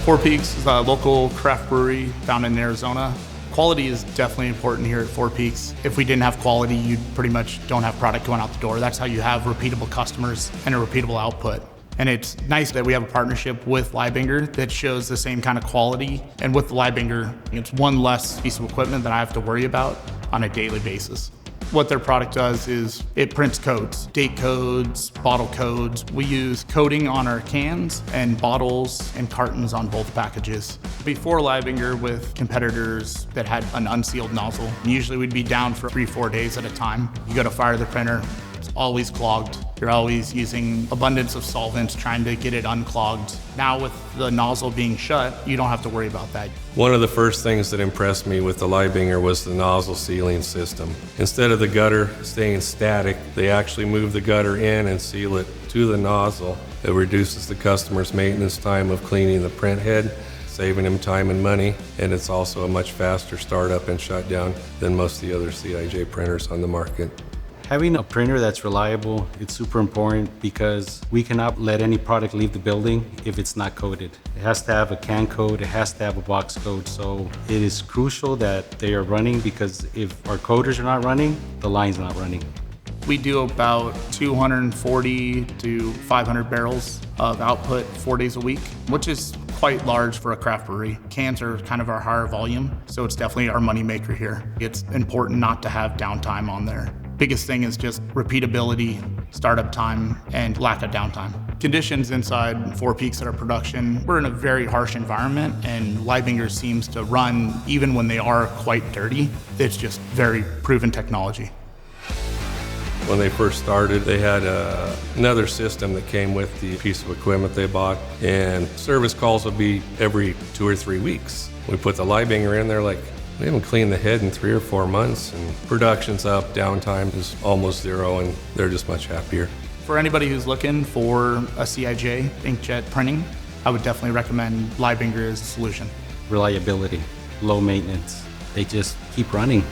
Four Peaks is a local craft brewery found in Arizona. Quality is definitely important here at Four Peaks. If we didn't have quality, you pretty much don't have product going out the door. That's how you have repeatable customers and a repeatable output. And it's nice that we have a partnership with Leibinger that shows the same kind of quality. And with Leibinger, it's one less piece of equipment that I have to worry about on a daily basis. What their product does is it prints codes, date codes, bottle codes. We use coding on our cans and bottles and cartons on both packages. Before Leibinger, with competitors that had an unsealed nozzle, usually we'd be down for 3-4 days at a time. You go to fire the printer, it's always clogged. You're always using abundance of solvents trying to get it unclogged. Now with the nozzle being shut, you don't have to worry about that. One of the first things that impressed me with the Leibinger was the nozzle sealing system. Instead of the gutter staying static, they actually move the gutter in and seal it to the nozzle. It reduces the customer's maintenance time of cleaning the print head, saving them time and money, and it's also a much faster startup and shutdown than most of the other CIJ printers on the market. Having a printer that's reliable, it's super important because we cannot let any product leave the building if it's not coded. It has to have a can code, it has to have a box code, so it is crucial that they are running because if our coders are not running, the line's not running. We do about 240 to 500 barrels of output 4 days a week, which is quite large for a craft brewery. Cans are kind of our higher volume, so it's definitely our money maker here. It's important not to have downtime on there. Biggest thing is just repeatability, startup time, and lack of downtime. Conditions inside Four Peaks at our production, we're in a very harsh environment, and Leibinger seems to run even when they are quite dirty. It's just very proven technology. When they first started, they had another system that came with the piece of equipment they bought, and service calls would be every 2 or 3 weeks. We put the Leibinger in there, like, we haven't cleaned the head in 3 or 4 months, and production's up, downtime is almost zero, and they're just much happier. For anybody who's looking for a CIJ inkjet printing, I would definitely recommend Leibinger as a solution. Reliability, low maintenance, they just keep running.